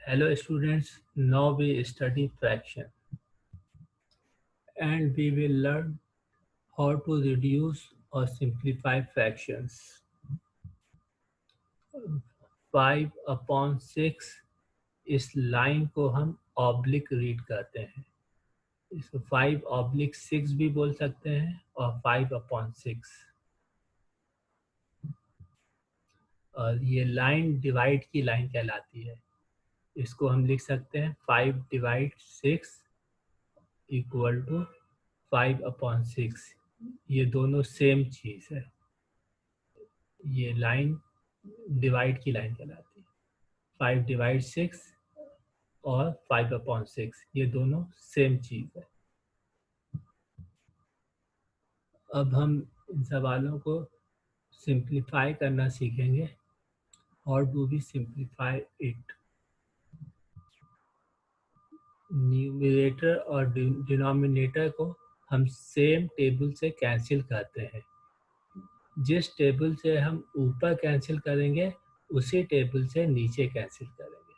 Hello students, now we study fraction and we will learn how to reduce or simplify fractions. 5/6 इस line को हम oblique read करते हैं। इसको 5/6 भी बोल सकते हैं और 5/6 और ये लाइन डिवाइड की लाइन कहलाती है। इसको हम लिख सकते हैं 5/6 इक्वल टू 5/6। ये दोनों सेम चीज़ है। ये लाइन डिवाइड की लाइन कहलाती है। 5/6 और 5/6 ये दोनों सेम चीज़ है। अब हम इन सवालों को सिंप्लीफाई करना सीखेंगे। How do we simplify it? Numerator और डिनोमिनेटर को हम सेम टेबल से कैंसिल करते हैं। जिस टेबल से हम ऊपर कैंसिल करेंगे उसी टेबल से नीचे कैंसिल करेंगे।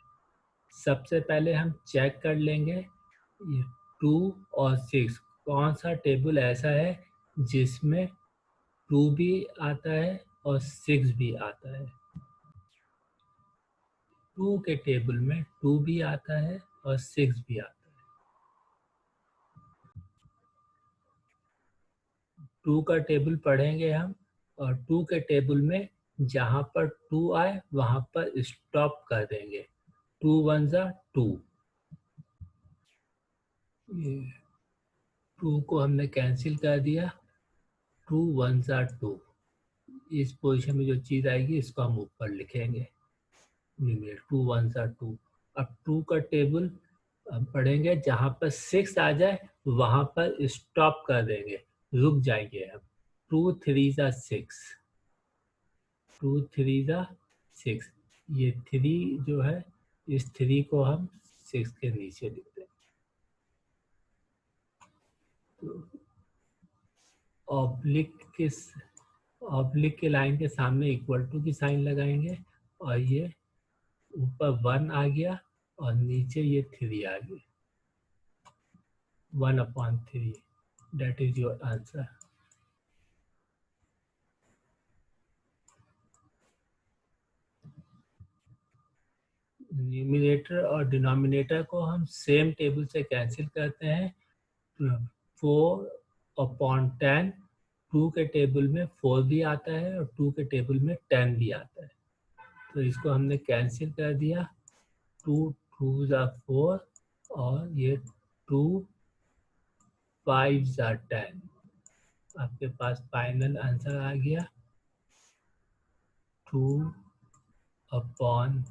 सबसे पहले हम चेक कर लेंगे ये 2 और 6 कौन सा टेबल ऐसा है जिसमें 2 भी आता है और 6 भी आता है। 2 के टेबल में 2 भी आता है और 6 भी आता है। 2 का टेबल पढ़ेंगे हम और 2 के टेबल में जहाँ पर 2 आए वहाँ पर स्टॉप कर देंगे। 2 1 जा 2, 2 को हमने कैंसिल कर दिया। 2 1 जा 2, इस पोजीशन में जो चीज़ आएगी इसको हम ऊपर लिखेंगे। 2 1 जा 2। अब 2 का टेबल हम पढ़ेंगे, जहाँ पर 6 आ जाए वहाँ पर स्टॉप कर देंगे, रुक जाएंगे हम। 2 3 जा 6, 2 3 जा 6। ये 3 जो है इस 3 को हम 6 के नीचे लिख देंगे। ऑब्लिक के लाइन के सामने इक्वल टू की साइन लगाएंगे और ये ऊपर 1 आ गया और नीचे ये 3 आ गया। 1/3, that is your answer. Numerator और डिनोमिनेटर को हम सेम टेबल से कैंसिल करते हैं। 4/10, 2 के टेबल में 4 भी आता है और 2 के टेबल में 10 भी आता है, तो इसको हमने कैंसिल कर दिया। 2 2 जा 4 और ये 2 5 जा 10। आपके पास फाइनल आंसर आ गया 2/5।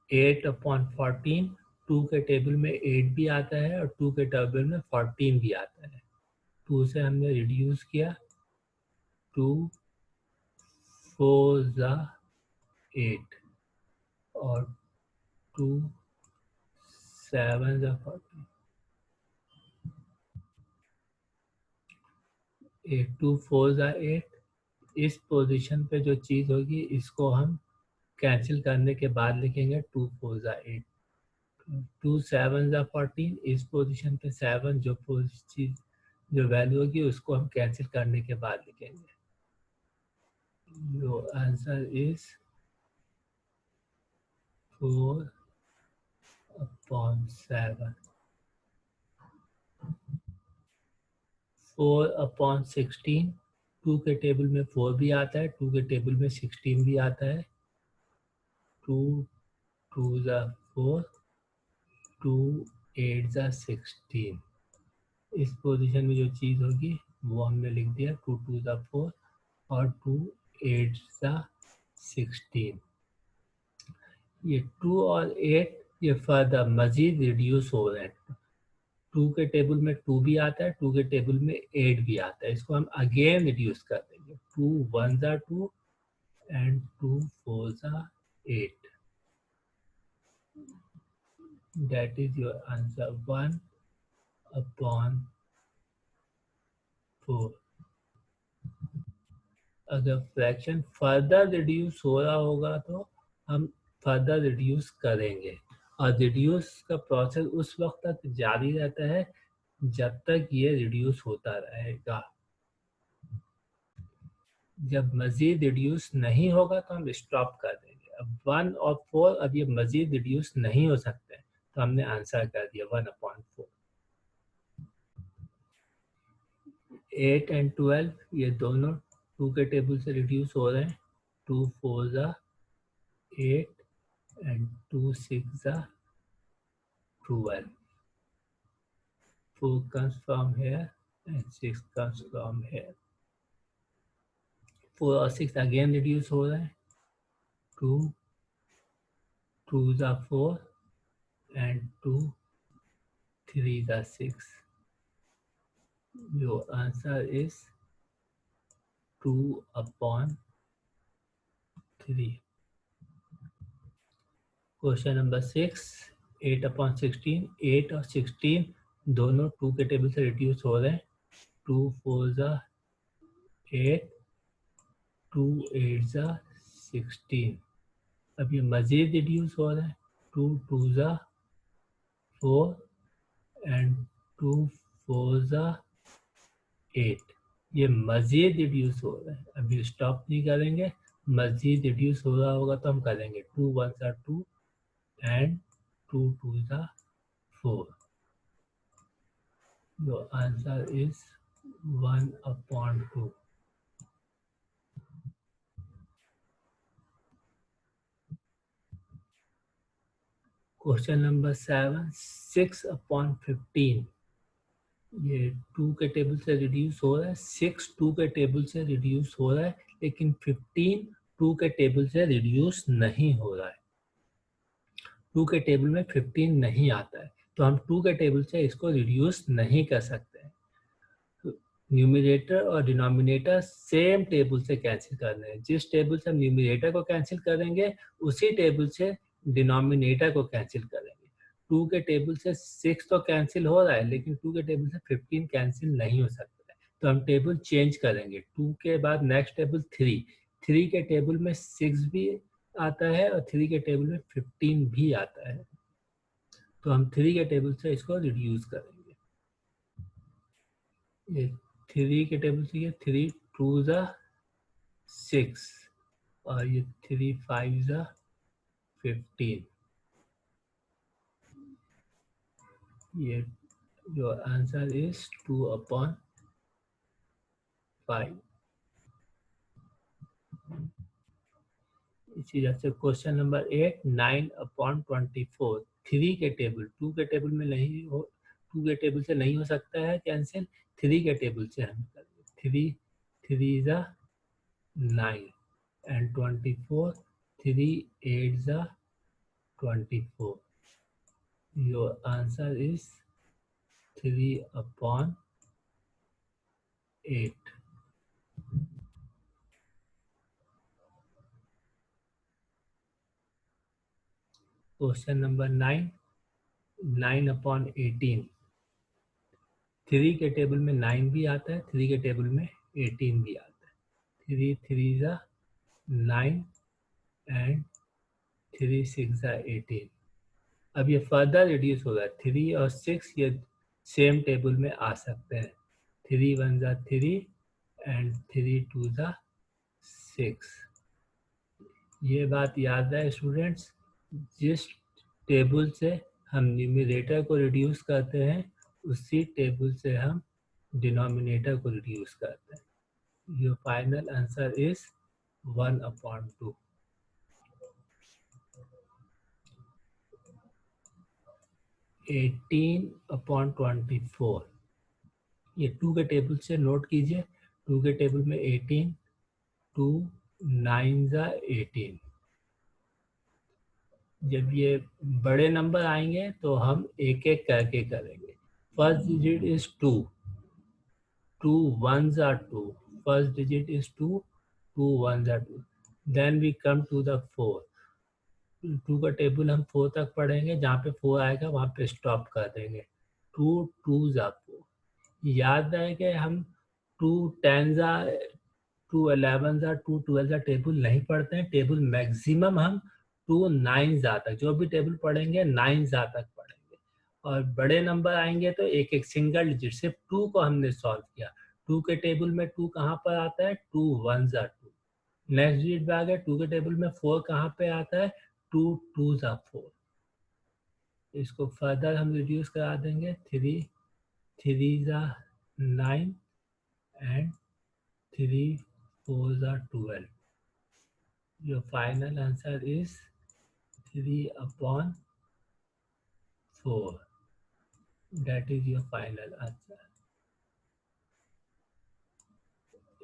8/14, 2 के टेबल में 8 भी आता है और 2 के टेबल में 14 भी आता है। 2 से हमने रिड्यूस किया। 2 4 जा 8 और 2 7 जा 14। 8 2 4 जा 8। इस पोजीशन पे जो चीज़ होगी इसको हम कैंसिल करने के बाद लिखेंगे 2 4 जा 8। 2 7 जा 14, इस पोजीशन पे 7 चीज़ जो वैल्यू होगी उसको हम कैंसिल करने के बाद लिखेंगे। Your answer is 4/7। 4/16, 2 के टेबल में 4 भी आता है, 2 के टेबल में 16 भी आता है। 2 2 जा 4, 2 8 जा 16। इस पोजीशन में जो चीज़ होगी वो हमने लिख दिया 2 2 जा 4 और 2 8 जा 16। ये 2 और 8 ये फर्दर मजीद रिड्यूस हो रहे हैं। 2 के टेबल में 2 भी आता है, 2 के टेबल में 8 भी आता है, इसको हम अगेन रिड्यूस कर देंगे। 2 1 जा 2 एंड 2 4 जा 8। That is your answer 1/4। अगर फ्रैक्शन फर्दर रिड्यूस हो रहा होगा तो हम फर्दर रिड्यूस करेंगे, और रिड्यूस का प्रोसेस उस वक्त तक जारी रहता है जब तक ये रिड्यूस होता रहेगा। जब मजीद रिड्यूस नहीं होगा तो हम स्टॉप कर देंगे। अब 1 और 4 अब ये मजीद रिड्यूस नहीं हो सकते, तो हमने आंसर कर दिया 1/4। 8 एंड 12 ये दोनों 2 के टेबल से रिड्यूस हो रहे हैं। 2 4 ज़ा 8 and 2 6 are 12. 4 comes from here and 6 comes from here. 4 और 6 again reduce हो रहा है। 2 2s are 4 and 2 3s are 6. Your answer is 2/3. Question number 6, 8/16। 8 और 16 दोनों 2 के टेबल से रिड्यूस हो रहे हैं। 2 4s are 8, 2 8s are 16। अब ये मजीद रिड्यूस हो रहा है। 2 2s are 4 and 2 4s are 8। ये मजीद रिड्यूस हो रहा है, अभी स्टॉप नहीं करेंगे। मजीद रिड्यूस हो रहा होगा तो हम करेंगे। 2 1s are 2 and 2 2s are 4। Your answer is 1/2. Question number 7, 6/15। ये 2 के टेबल से रिड्यूस हो रहा है। 6 2 के टेबल से रिड्यूस हो रहा है, लेकिन 15 2 के टेबल से रिड्यूस नहीं हो रहा है। 2 के टेबल में 15 नहीं आता है, तो हम 2 के टेबल से इसको रिड्यूस नहीं कर सकते हैं। न्यूमरेटर और डिनोमिनेटर सेम टेबल से कैंसिल करना है। जिस टेबल से हम न्यूमरेटर को कैंसिल करेंगे उसी टेबल से डिनोमिनेटर को कैंसिल करेंगे। 2 के टेबल से 6 तो कैंसिल हो रहा है, लेकिन 2 के टेबल से 15 कैंसिल नहीं हो सकता है, तो हम टेबल चेंज करेंगे। 2 के बाद नेक्स्ट टेबल 3। 3 के टेबल में 6 भी आता है और 3 के टेबल में 15 भी आता है, तो हम 3 के टेबल से इसको रिड्यूस करेंगे। ये 3 के टेबल से ये 3 2s are 6 और ये 3 5s are 15। ये जो आंसर इज 2/5। इसी तरह से क्वेश्चन नंबर 8, 9/24। 3 के टेबल 2 के टेबल में नहीं हो, 2 के टेबल से नहीं हो सकता है कैंसिल। 3 के टेबल से हम करेंगे। 3 3s are 9 and 24, 3 8s are 24. Your answer is 3/8. Question number 9, 9/18। 3 के टेबल में 9 भी आता है, 3 के टेबल में 18 भी आता है। 3 3s are 9 and 3 6s are 18। अब ये फर्दर रिड्यूस हो रहा है। 3 और 6 ये सेम टेबल में आ सकते हैं। 3 1s are 3 and 3 2s are 6। ये बात याद है स्टूडेंट्स, जिस टेबल से हम न्यूमरेटर को रिड्यूस करते हैं उसी टेबल से हम डिनोमिनेटर को रिड्यूस करते हैं। Your final answer is 1/2। 18/24। ये 2 के टेबल से नोट कीजिए। 2 के टेबल में 18, 2 9s are 18। जब ये बड़े नंबर आएंगे तो हम एक एक करके करेंगे। First digit is 2, 2 1s are 2। First digit is 2, 2 1s are 2। Then we come to the 4। 2 का टेबल हम 4 तक पढ़ेंगे, जहाँ पे 4 आएगा वहाँ पे स्टॉप कर देंगे। 2 2s are 4। याद है कि हम 2 10s are 2 11 या 2 12 का टेबल नहीं पढ़ते हैं। टेबल मैक्सिमम हम 2 9 तक, जो भी टेबल पढ़ेंगे 9 तक पढ़ेंगे। और बड़े नंबर आएंगे तो एक एक सिंगल डिजिट, सिर्फ 2 को हमने सॉल्व किया। 2 के टेबल में 2 कहाँ पर आता है? 2 1 2। नेक्स्ट डिजिट पे आ गया। 2 के टेबल में 4 कहाँ पे आता है? 2 2 4। इसको फर्दर हम रिड्यूस करा देंगे। 3 3 9 and 3 4 12। Your final answer is 3/4. That is your final answer.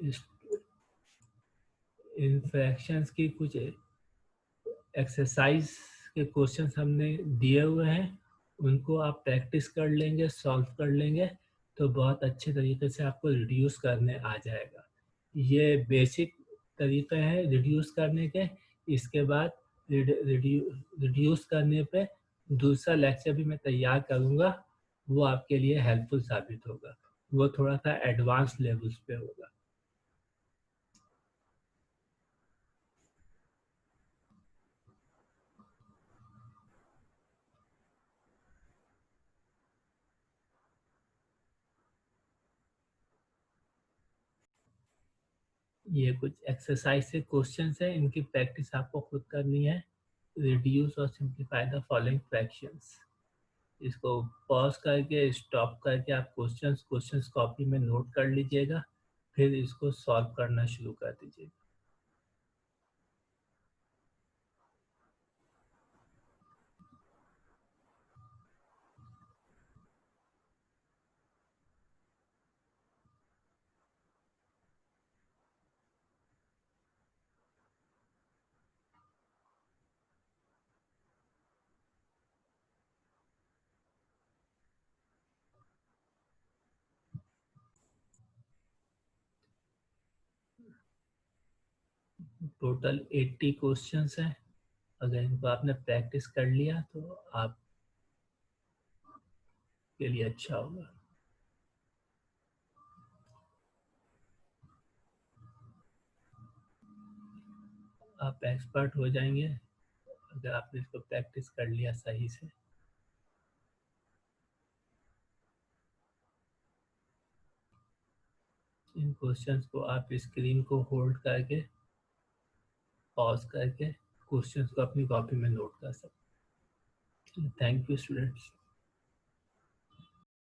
इस इन फ्रैक्शंस की कुछ एक्सरसाइज के क्वेश्चंस हमने दिए हुए हैं, उनको आप प्रैक्टिस कर लेंगे, सॉल्व कर लेंगे तो बहुत अच्छे तरीके से आपको रिड्यूस करने आ जाएगा। ये बेसिक तरीके हैं रिड्यूस करने के। इसके बाद रिड्यूस करने पे दूसरा लेक्चर भी मैं तैयार करूँगा, वो आपके लिए हेल्पफुल साबित होगा। वो थोड़ा सा एडवांस लेवल्स पे होगा। ये कुछ एक्सरसाइज से क्वेश्चंस है, इनकी प्रैक्टिस आपको खुद करनी है। रिड्यूस और सिंप्लीफाई द फॉलोइंग फ्रैक्शंस। इसको पॉज करके स्टॉप करके आप क्वेश्चंस कॉपी में नोट कर लीजिएगा, फिर इसको सॉल्व करना शुरू कर दीजिएगा। टोटल 80 क्वेश्चंस हैं। अगर इनको आपने प्रैक्टिस कर लिया तो आपके लिए अच्छा होगा। आप एक्सपर्ट हो जाएंगे अगर आपने इसको प्रैक्टिस कर लिया सही से। इन क्वेश्चंस को आप स्क्रीन को होल्ड करके पॉज करके क्वेश्चंस को अपनी कॉपी में नोट कर सकते हैं। Thank you students.